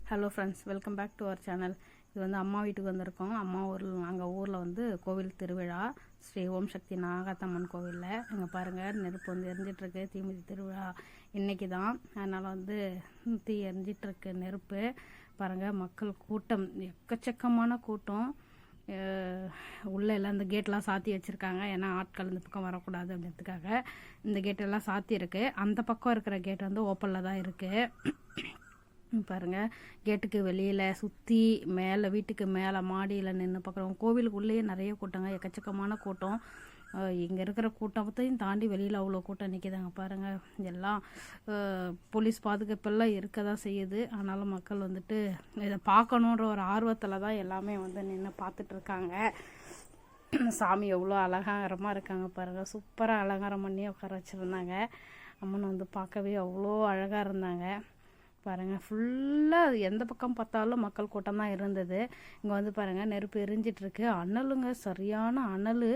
Hello friends, welcome back to our channel. இது வந்து அம்மா வீட்டுக்கு வந்திருக்கோம். அம்மா ஊரில் வந்து கோவில் திருவிழா, ஸ்ரீ ஓம் சக்தி நாகாத்தம்மன் கோவிலில். இங்கே பாருங்கள், நெருப்பு வந்து எரிஞ்சிட்ருக்கு. தீமிதி திருவிழா இன்றைக்கி தான், அதனால் வந்து தீ எரிஞ்சிட்ருக்கு நெருப்பு. பாருங்கள், மக்கள் கூட்டம், எக்கச்சக்கமான கூட்டம். உள்ளே எல்லாம் இந்த கேட்லாம் சாத்தி வச்சுருக்காங்க. ஏன்னா ஆட்கள் இந்த பக்கம் வரக்கூடாது அப்படின்றதுக்காக இந்த கேட்டெல்லாம் சாத்தியிருக்கு. அந்த பக்கம் இருக்கிற கேட் வந்து ஓப்பனில் தான் இருக்குது. பாருங்கள், கேட்டுக்கு வெளியில் சுற்றி மேலே வீட்டுக்கு மேலே மாடியில் நின்று பார்க்குறோம். கோவிலுக்குள்ளேயே நிறைய கூட்டங்க, எக்கச்சக்கமான கூட்டம். இங்கே இருக்கிற கூட்டத்தையும் தாண்டி வெளியில் அவ்வளோ கூட்டம் நிற்கிதாங்க. பாருங்கள், எல்லாம் போலீஸ் பாதுகாப்பெல்லாம் இருக்க தான் செய்யுது. ஆனாலும் மக்கள் வந்துட்டு இதை பார்க்கணுன்ற ஒரு ஆர்வத்தில் தான் எல்லாமே வந்து நின்று பார்த்துட்ருக்காங்க. சாமி எவ்வளோ அலங்காரமாக இருக்காங்க பாருங்கள். சூப்பராக அலங்காரம் பண்ணி உட்கார வச்சுருந்தாங்க. அம்மன் வந்து பார்க்கவே அவ்வளோ அழகாக இருந்தாங்க. பாருங்கள், ஃபுல்லாக எந்த பக்கம் பார்த்தாலும் மக்கள் கூட்டம் தான் இருந்தது. இங்கே வந்து பாருங்கள், நெருப்பு எரிஞ்சிட்ருக்கு. அனலுங்க, சரியான அனல்.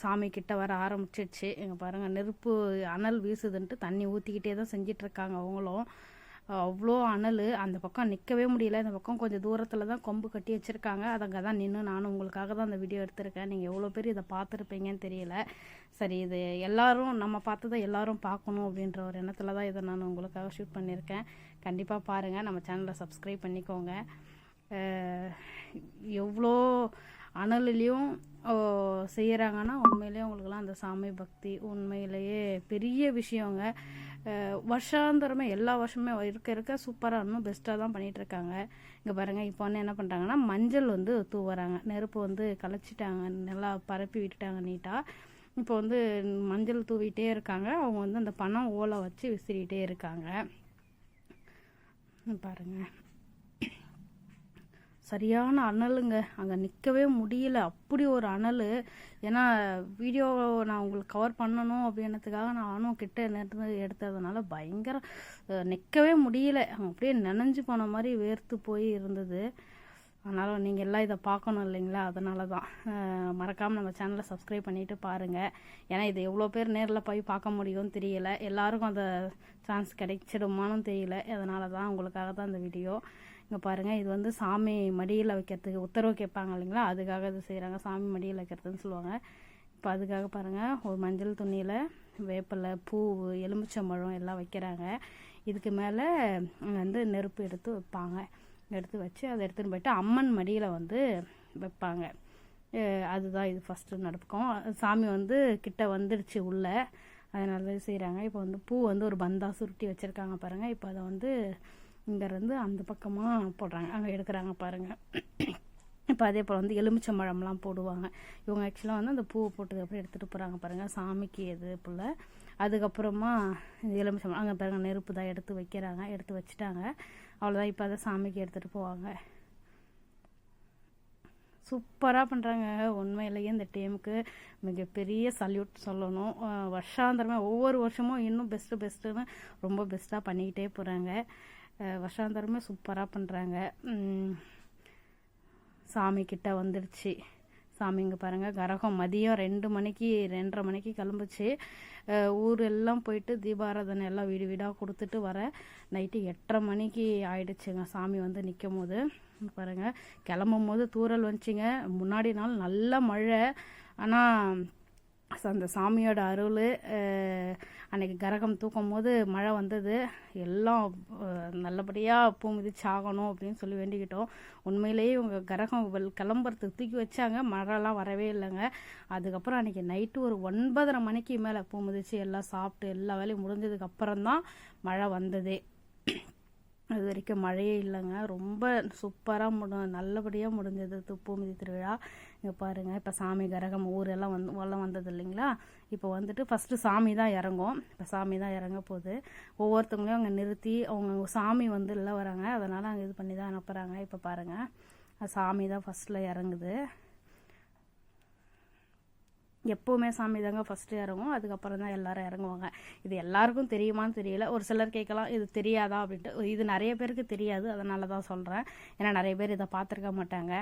சாமி கிட்ட வர ஆரம்பிச்சிடுச்சு. இங்கே பாருங்கள், நெருப்பு அனல் வீசுதுன்ட்டு தண்ணி ஊற்றிக்கிட்டே தான் செஞ்சிட்ருக்காங்க அவங்களும். அவ்வளோ அனல். அந்த பக்கம் நிற்கவே முடியல. இந்த பக்கம் கொஞ்சம் தூரத்தில் தான் கொம்பு கட்டி வச்சுருக்காங்க. அதங்க தான் நின்று நானும் உங்களுக்காக தான் அந்த வீடியோ எடுத்திருக்கேன். நீங்கள் எவ்வளோ பேர் இதை பார்த்துருப்பீங்கன்னு தெரியல. சரி, இது எல்லோரும் நம்ம பார்த்ததை எல்லோரும் பார்க்கணும் அப்படின்ற ஒரு எண்ணத்தில் தான் இதை நான் உங்களுக்காக ஷூட் பண்ணியிருக்கேன். கண்டிப்பாக பாருங்கள், நம்ம சேனலை சப்ஸ்கிரைப் பண்ணிக்கோங்க. எவ்வளோ அனலுலேயும் செய்கிறாங்கன்னா உண்மையிலேயே உங்களுக்குலாம் அந்த சாமி பக்தி உண்மையிலேயே பெரிய விஷயங்க. வருஷாந்தரமே எல்லா வருஷமே இருக்க சூப்பராக இன்னும் பெஸ்ட்டாக தான் பண்ணிகிட்ருக்காங்க. இங்கே பாருங்கள், இப்போ வந்து என்ன பண்ணுறாங்கன்னா மஞ்சள் வந்து தூவுறாங்க. நெருப்பு வந்து கலைச்சிட்டாங்க, நல்லா பரப்பி விட்டுட்டாங்க நீட்டாக. இப்போ வந்து மஞ்சள் தூவிட்டே இருக்காங்க. அவங்க வந்து அந்த பணம் ஓலை வச்சு விசிறிகிட்டே இருக்காங்க. பாருங்கள், சரியான அனலுங்க. அங்கே நிற்கவே முடியல, அப்படி ஒரு அனல். ஏன்னா வீடியோ நான் உங்களுக்கு கவர் பண்ணணும் அப்படின்றதுக்காக நானும் கிட்ட நின்று எடுத்ததுனால பயங்கர நிற்கவே முடியல. அப்படியே நனைஞ்சு போன மாதிரி வேர்த்து போய் இருந்தது. அதனால் நீங்கள் எல்லாம் இதை பார்க்கணும் இல்லைங்களா? அதனால தான் மறக்காமல் நம்ம சேனலை சப்ஸ்கிரைப் பண்ணிவிட்டு பாருங்கள். ஏன்னா இது எவ்வளோ பேர் நேரில் போய் பார்க்க முடியும்னு தெரியல. எல்லாருக்கும் அந்த சான்ஸ் கிடைச்சிடுமான்னு தெரியல. அதனால தான் உங்களுக்காக தான் இந்த வீடியோ. இங்கே பாருங்கள், இது வந்து சாமி மடியில் வைக்கிறதுக்கு உத்தரவு கேட்பாங்க இல்லைங்களா? அதுக்காக இது செய்கிறாங்க. சாமி மடியில் வைக்கிறதுன்னு சொல்லுவாங்க. இப்போ அதுக்காக பாருங்கள், ஒரு மஞ்சள் துணியில் வேப்பிலை, பூ, எலுமிச்சம்பழம் எல்லாம் வைக்கிறாங்க. இதுக்கு மேலே வந்து நெருப்பு எடுத்து வைப்பாங்க. எடுத்து வச்சு அதை எடுத்துன்னு போய்ட்டு அம்மன் மடியில் வந்து வைப்பாங்க. அதுதான் இது ஃபஸ்ட்டு நடக்கும். சாமி வந்து கிட்ட வந்துடுச்சு உள்ளே, அதனால தான் செய்கிறாங்க. இப்போ வந்து பூ வந்து ஒரு பந்தா சுருட்டி வச்சுருக்காங்க பாருங்கள். இப்போ அதை வந்து இங்கேருந்து அந்த பக்கமாக போடுறாங்க, அங்கே எடுக்கிறாங்க பாருங்கள். இப்போ அதே போல் வந்து எலுமிச்சம்பழம்லாம் போடுவாங்க. இவங்க ஆக்சுவலாக வந்து அந்த பூவை போட்டது அப்புறம் எடுத்துகிட்டு போகிறாங்க பாருங்கள், சாமிக்கு எது போல். அதுக்கப்புறமா எலுமிச்சம்பழம் அங்கே பாருங்கள், நெருப்பு தான் எடுத்து வைக்கிறாங்க. எடுத்து வச்சுட்டாங்க, அவ்வளோதான். இப்போ அதை சாமிக்கு எடுத்துகிட்டு போவாங்க. சூப்பராக பண்ணுறாங்க. உண்மையிலேயே இந்த டீமுக்கு மிகப்பெரிய சல்யூட் சொல்லணும். வருஷாந்தரமே ஒவ்வொரு வருஷமும் இன்னும் பெஸ்ட்டுன்னு ரொம்ப பெஸ்ட்டாக பண்ணிக்கிட்டே போகிறாங்க. வருஷாந்தரமே சூப்பராக பண்ணுறாங்க. சாமி கிட்ட வந்துடுச்சு. சாமிங்க பாருங்கள், கரகம் மதியம் 2:30 மணிக்கு கிளம்புச்சு. ஊர் எல்லாம் போயிட்டு தீபாராதனை எல்லாம் வீடு வீடாக கொடுத்துட்டு வர நைட்டு 8:30 மணிக்கு ஆயிடுச்சுங்க. சாமி வந்து நிற்கும் போது பாருங்கள், கிளம்பும் போது தூறல் வந்துச்சுங்க. முன்னாடி நாள் நல்ல மழை. ஆனால் அந்த சாமியோட அருள், அன்றைக்கி கரகம் தூக்கும் போது மழை வந்தது. எல்லாம் நல்லபடியாக பூ மிதிச்சு ஆகணும் அப்படின்னு சொல்லி வேண்டிக்கிட்டோம். உண்மையிலேயே இவங்க கரகம் கிளம்புறதுக்கு தூக்கி வச்சாங்க, மழைலாம் வரவே இல்லைங்க. அதுக்கப்புறம் அன்றைக்கி நைட்டு ஒரு 9:30 மணிக்கு மேலே பூ மிதிச்சு எல்லாம் சாப்பிட்டு எல்லா வேலையும் முடிஞ்சதுக்கு அப்புறம்தான் மழை வந்ததே. அது வரைக்கும் மழையே இல்லைங்க. ரொம்ப சூப்பராக நல்லபடியாக முடிஞ்சது பூமிதி திருவிழா. இங்கே பாருங்கள், இப்போ சாமி கரகம் ஊரெல்லாம் வந்தது இல்லைங்களா? இப்போ வந்துட்டு ஃபஸ்ட்டு சாமி தான் இறங்கும். இப்போ சாமி தான் இறங்க போகுது. ஒவ்வொருத்தவங்களையும் அங்கே நிறுத்தி அவங்க சாமி வந்து இல்லை வராங்க, அதனால் அங்கே இது பண்ணி தான் அனுப்புகிறாங்க. இப்போ பாருங்கள், சாமி தான் ஃபஸ்ட்டில் இறங்குது. எப்போவுமே சாமி தாங்க ஃபஸ்ட்டு இறங்கும், அதுக்கப்புறம் தான் எல்லோரும் இறங்குவாங்க. இது எல்லாருக்கும் தெரியுமான்னு தெரியல. ஒரு சிலர் கேட்கலாம், இது தெரியாதா அப்படின்ட்டு. இது நிறைய பேருக்கு தெரியாது, அதனால தான் சொல்கிறேன். ஏன்னா நிறைய பேர் இதை பார்த்துருக்க மாட்டாங்க.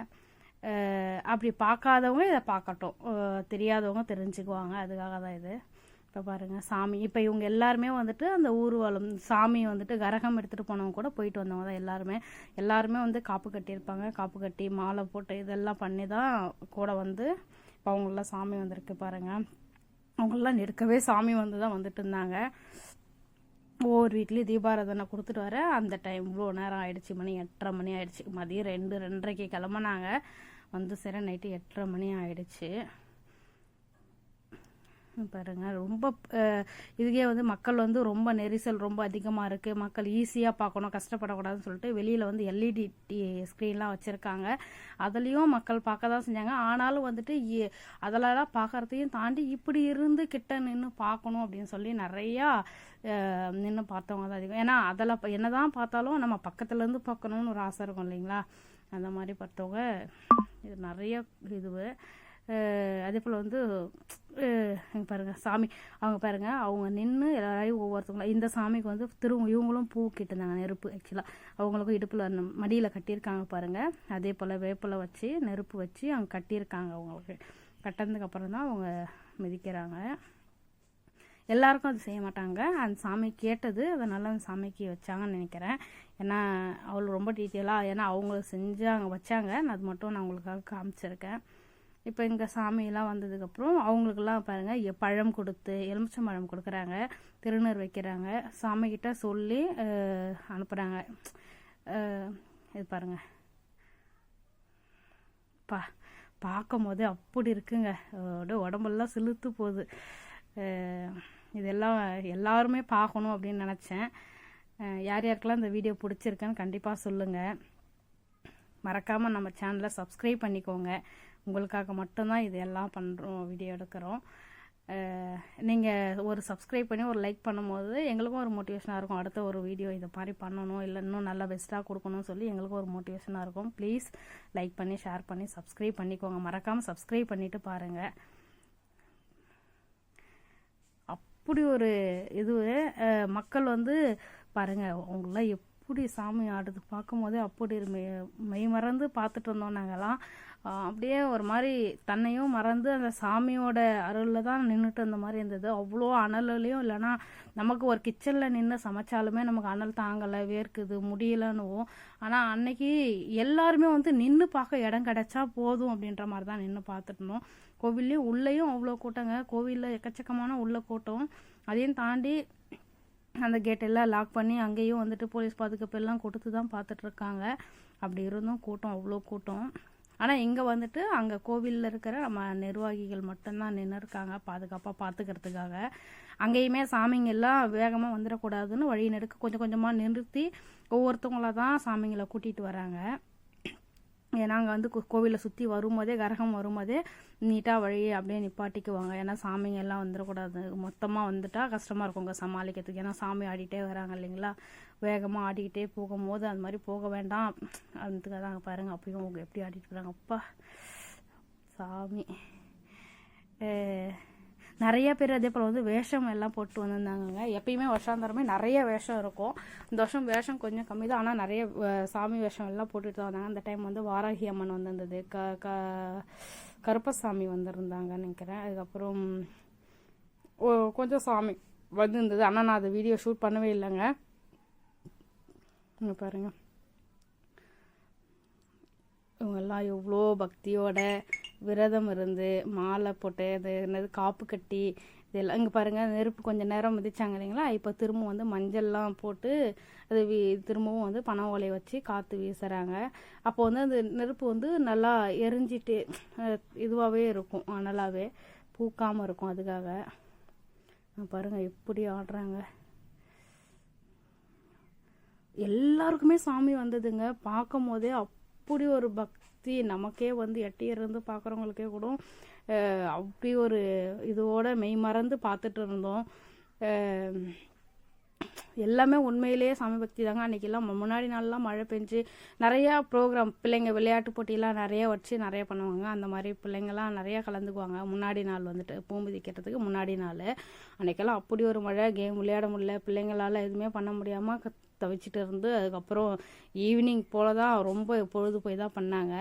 அப்படி பார்க்காதவங்க இதை பார்க்கட்டும், தெரியாதவங்க தெரிஞ்சுக்குவாங்க, அதுக்காக தான் இது. இப்போ பாருங்கள் சாமி, இப்போ இவங்க எல்லாருமே வந்துட்டு அந்த ஊர்வலம் சாமி வந்துட்டு கரகம் எடுத்துகிட்டு போனவங்க கூட போயிட்டு வந்தவங்க தான் எல்லாருமே வந்து காப்பு கட்டியிருப்பாங்க. காப்பு கட்டி மாலை போட்டு இதெல்லாம் பண்ணி தான் கூட வந்து இப்போ அவங்களெலாம் சாமி வந்திருக்கு பாருங்கள். அவங்களெலாம் நெருக்கவே சாமி வந்து தான் வந்துட்டு இருந்தாங்க. ஒவ்வொரு வீட்லேயும் தீபாராதனை கொடுத்துட்டு வர அந்த டைம் இவ்வளோ நேரம் ஆயிடுச்சு. மணி 8:30 மணி ஆயிடுச்சு. மதியம் 2-2:30க்கு கிளம்புனாங்க. வந்து சரி நைட்டு 8:30 மணி ஆயிடுச்சு பாருங்க. ரொம்ப இதுக்கே வந்து மக்கள் வந்து ரொம்ப நெரிசல் ரொம்ப அதிகமாக இருக்குது. மக்கள் ஈஸியாக பார்க்கணும், கஷ்டப்படக்கூடாதுன்னு சொல்லிட்டு வெளியில் வந்து எல்இடி ஸ்க்ரீன்லாம் வச்சுருக்காங்க. அதுலேயும் மக்கள் பார்க்க தான் செஞ்சாங்க. ஆனாலும் வந்துட்டு அதெல்லாம் பார்க்குறதையும் தாண்டி இப்படி இருந்து கிட்ட நின்று பார்க்கணும் அப்படின்னு சொல்லி நிறையா நின்று பார்த்தவங்க தான் அதிகம். ஏன்னா அதெல்லாம் என்ன தான் பார்த்தாலும் நம்ம பக்கத்துலேருந்து பார்க்கணுன்னு ஒரு ஆசை இருக்கும் இல்லைங்களா, அந்த மாதிரி பார்த்தவங்க இது நிறைய இதுவு. அதே போல் வந்து பாருங்கள் சாமி அவங்க பாருங்கள் அவங்க நின்று எல்லாரையும் ஒவ்வொருத்தவங்களும் இந்த சாமிக்கு வந்து இவங்களும் பூ கிட்டிருந்தாங்க, நெருப்பு ஆக்சுவலாக அவங்களுக்கும் இடுப்பில் மடியில் கட்டியிருக்காங்க பாருங்கள். அதே போல் வேப்பிலை வச்சு நெருப்பு வச்சு அவங்க கட்டியிருக்காங்க. அவங்களுக்கு கட்டினதுக்கப்புறம் தான் அவங்க மிதிக்கிறாங்க. எல்லாருக்கும் அது செய்ய மாட்டாங்க. அந்த சாமி கேட்டது அதனால அந்த சாமிக்கு வச்சாங்கன்னு நினைக்கிறேன். ஏன்னா அவ்வளோ ரொம்ப டீட்டெயிலாக ஏன்னா அவங்களுக்கு செஞ்சாங்க வச்சாங்க, அது மட்டும் நான் உங்களுக்காக காமிச்சிருக்கேன். இப்போ இங்கே சாமியெல்லாம் வந்ததுக்கப்புறம் அவங்களுக்கெல்லாம் பாருங்கள் பழம் கொடுத்து எலுமிச்சம் பழம் கொடுக்குறாங்க, திருநீர் வைக்கிறாங்க, சாமிக்கிட்ட சொல்லி அனுப்புகிறாங்க. இது பாருங்கள் பார்க்கும் போது அப்படி இருக்குங்க, உடம்பெல்லாம் சிலுத்து போகுது. இதெல்லாம் எல்லாருமே பார்க்கணும் அப்படின்னு நினச்சேன். யார் யாருக்கெல்லாம் இந்த வீடியோ பிடிச்சிருக்குன்னு கண்டிப்பாக சொல்லுங்கள். மறக்காமல் நம்ம சேனலை சப்ஸ்கிரைப் பண்ணிக்கோங்க. உங்களுக்காக மட்டும்தான் இது எல்லாம் பண்ணுறோம், வீடியோ எடுக்கிறோம். நீங்கள் ஒரு சப்ஸ்கிரைப் பண்ணி ஒரு லைக் பண்ணும்போது எங்களுக்கும் ஒரு மோட்டிவேஷனாக இருக்கும். அடுத்த ஒரு வீடியோ இதை மாதிரி பண்ணணும், இல்லை இன்னும் நல்லா பெஸ்ட்டாக கொடுக்கணும்னு சொல்லி எங்களுக்கும் ஒரு மோட்டிவேஷனாக இருக்கும். ப்ளீஸ் லைக் பண்ணி ஷேர் பண்ணி சப்ஸ்கிரைப் பண்ணிக்கோங்க. மறக்காமல் சப்ஸ்கிரைப் பண்ணிவிட்டு பாருங்கள். அப்படி ஒரு இது மக்கள் வந்து பாருங்கள் அவங்களாம் எப்படி சாமி ஆடுது பார்க்கும் போதே அப்படி மெய் மறந்து பார்த்துட்டு இருந்தோம் நாங்கள்லாம். அப்படியே ஒரு மாதிரி தன்னையும் மறந்து அந்த சாமியோட அருளில் தான் நின்றுட்டு இருந்த மாதிரி இருந்தது. அவ்வளோ அனல்லையும் இல்லைன்னா நமக்கு ஒரு கிச்சனில் நின்று சமைச்சாலுமே நமக்கு அனல் தாங்கலை, வேர்க்குது, முடியலன்னுவோம். ஆனால் அன்னைக்கு எல்லாருமே வந்து நின்று பார்க்க இடம் கிடைச்சா போதும் அப்படின்ற மாதிரி தான் நின்று பார்த்துட்டு இருந்தோம். கோவில்லையும் உள்ளேயும் அவ்வளோ கூட்டங்க, கோவிலில் எக்கச்சக்கமான உள்ள கூட்டம். அதையும் தாண்டி அந்த கேட்டெல்லாம் லாக் பண்ணி அங்கேயும் வந்துட்டு போலீஸ் பாதுகாப்பு எல்லாம் கொடுத்து தான் பார்த்துட்ருக்காங்க. அப்படி இருந்தும் கூட்டம் அவ்வளோ கூட்டம். ஆனால் இங்கே வந்துட்டு அங்கே கோவிலில் இருக்கிற நம்ம நிர்வாகிகள் மட்டும்தான் நின்று இருக்காங்க பாதுகாப்பாக பார்த்துக்கிறதுக்காக. அங்கேயுமே சாமிங்கெல்லாம் வேகமாக வந்துடக்கூடாதுன்னு வழி நெடுக்க கொஞ்சம் கொஞ்சமாக நிறுத்தி ஒவ்வொருத்தவங்கள தான் சாமிங்களை கூட்டிகிட்டு வராங்க. ஏன்னா அங்கே வந்து கோவிலை சுற்றி வரும்போதே கரகம் வரும்போதே நீட்டாக வழி அப்படியே நிப்பாட்டிக்குவாங்க. ஏன்னா சாமிங்க எல்லாம் வந்துடக்கூடாது, மொத்தமாக வந்துட்டா கஷ்டமாக இருக்குங்க சமாளிக்கிறதுக்கு. ஏன்னா சாமி ஆடிட்டே வராங்க இல்லைங்களா, வேகமாக ஆடிக்கிட்டே போகும்போது அது மாதிரி போக வேண்டாம் அதுக்காக தான் பாருங்கள் அப்பயும் அவங்க எப்படி ஆடிட்டு இருக்கிறாங்க. அப்பா சாமி நிறைய பேர் அதே போல் வந்து வேஷம் எல்லாம் போட்டு வந்திருந்தாங்க. எப்பயுமே வருஷாந்தரமே நிறைய வேஷம் இருக்கும். இந்த வருஷம் வேஷம் கொஞ்சம் கம்மி தான், ஆனால் நிறைய சாமி வேஷம் எல்லாம் போட்டுட்டு தான் வந்தாங்க. அந்த டைம் வந்து வாராகி அம்மன் வந்திருந்தது, கருப்பசாமி வந்திருந்தாங்கன்னு நினைக்கிறேன். அதுக்கப்புறம் கொஞ்சம் சாமி வந்திருந்தது, ஆனால் நான் அதை வீடியோ ஷூட் பண்ணவே இல்லைங்க. இங்கே பாருங்கள் இவங்கெல்லாம் எவ்வளோ பக்தியோட விரதம் இருந்து மாலை போட்டு அது என்னது காப்பு கட்டி இதெல்லாம். இங்கே பாருங்கள் நெருப்பு கொஞ்சம் நேரம் மிதிச்சாங்க இல்லைங்களா, இப்போ திரும்ப வந்து மஞ்சள்லாம் போட்டு அது திரும்பவும் வந்து பனை ஓலையை வச்சு காற்று வீசுகிறாங்க. அப்போ வந்து அந்த நெருப்பு வந்து நல்லா எரிஞ்சிட்டு இதுவாகவே இருக்கும், அனலாகவே பூக்காமல் இருக்கும். அதுக்காக பாருங்கள் எப்படி ஆடுறாங்க. எல்லாருக்குமே சாமி வந்ததுங்க. பார்க்கும் போதே அப்படி ஒரு பக்தி, நமக்கே வந்து எட்டியிருந்து பார்க்குறவங்களுக்கே கூட அப்படி ஒரு இதோட மெய் மறந்து பார்த்துட்டு இருந்தோம். எல்லாமே உண்மையிலேயே சாமி பக்தி தாங்க. அன்றைக்கெல்லாம் முன்னாடி நாள்லாம் மழை பெஞ்சு நிறையா ப்ரோக்ராம் பிள்ளைங்க விளையாட்டு போட்டியெல்லாம் நிறைய வச்சு நிறைய பண்ணுவாங்க. அந்த மாதிரி பிள்ளைங்கள்லாம் நிறையா கலந்துக்குவாங்க. முன்னாடி நாள் வந்துட்டு பூமிதிக்கிறதுக்கு முன்னாடி நாள் அன்றைக்கெல்லாம் அப்படி ஒரு மழை, கேம் விளையாட முடியல, பிள்ளைங்களால் எதுவுமே பண்ண முடியாமல் தவிச்சிட்டு இருந்து அதுக்கப்புறம் ஈவினிங் போல் தான் ரொம்ப பொழுது போய் தான் பண்ணாங்க.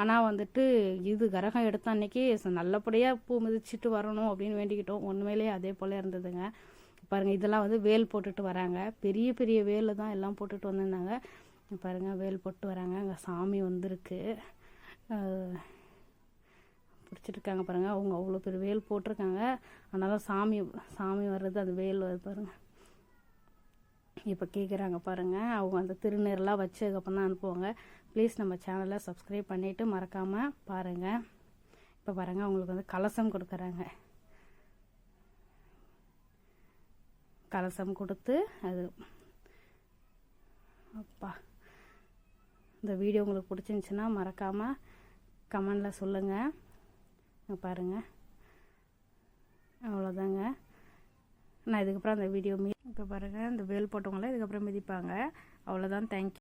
ஆனால் வந்துட்டு இது கரகம் எடுத்த அன்னைக்கு நல்லபடியாக பூ மிதிச்சிட்டு வரணும் அப்படின்னு வேண்டிக்கிட்டோம். உண்மையிலேயே அதே போல் இருந்ததுங்க. பாருங்கள், இதெல்லாம் வந்து வேல் போட்டுட்டு வராங்க. பெரிய பெரிய வேல் தான் எல்லாம் போட்டுட்டு வந்திருந்தாங்க. பாருங்கள், வேல் போட்டு வராங்க. அங்கே சாமி வந்திருக்கு, பிடிச்சிட்ருக்காங்க பாருங்கள். அவங்க அவ்வளோ பெரிய வேல் போட்டிருக்காங்க. அதனால சாமி வர்றது அது வேல் வருது பாருங்கள். இப்போ கேட்குறாங்க பாருங்கள். அவங்க அந்த திருநீரெலாம் வச்சு அதுக்கப்புறம் தான் அனுப்புவாங்க. ப்ளீஸ் நம்ம சேனலை சப்ஸ்கிரைப் பண்ணிவிட்டு மறக்காமல் பாருங்கள். இப்போ பாருங்கள், அவங்களுக்கு வந்து கலசம் கொடுக்குறாங்க. கலசம் கொடுத்து அது அப்பா, இந்த வீடியோ உங்களுக்கு பிடிச்சிருந்துச்சின்னா மறக்காமல் கமெண்டில் சொல்லுங்கள். பாருங்கள், அவ்வளோதாங்க. நான் இதுக்கப்புறம் அந்த வீடியோ இப்போ பாருங்கள், இந்த வேல் போட்டவங்கள இதுக்கப்புறம் மிதிப்பாங்க. அவ்வளோதான். தேங்க்யூ.